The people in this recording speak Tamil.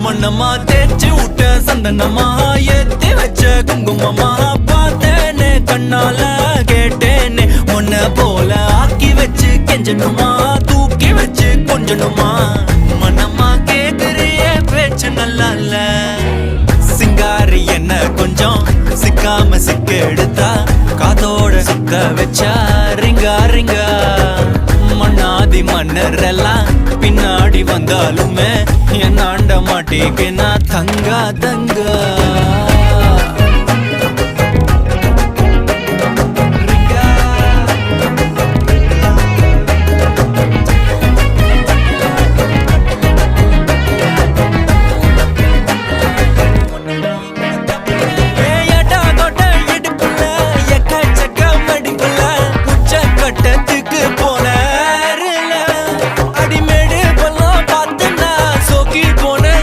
மண்ணம்மா தேய்ச்சி விட்ட சந்தனமா ஏத்தி வச்ச குங்குமமா பார்த்தேனே கண்ணால கேட்டேனே உன்ன போல ஆக்கி வச்சு கெஞ்சணுமா தூக்கி வச்சு கொஞ்சணுமா மண்ணம்மா கேக்குறிய பேச்சு நல்லா இல்ல சிங்காரி என்ன கொஞ்சம் சிக்காம சிக்க எடுத்தா காதோட சுக்க வச்சா ரிங்கா ரிங்கா மண்ணாதி மன்னர் எல்லாம் பின்னாடி வந்தாலுமே என் ஆண்ட மாட்டேக்கு நான் தங்கா தங்கா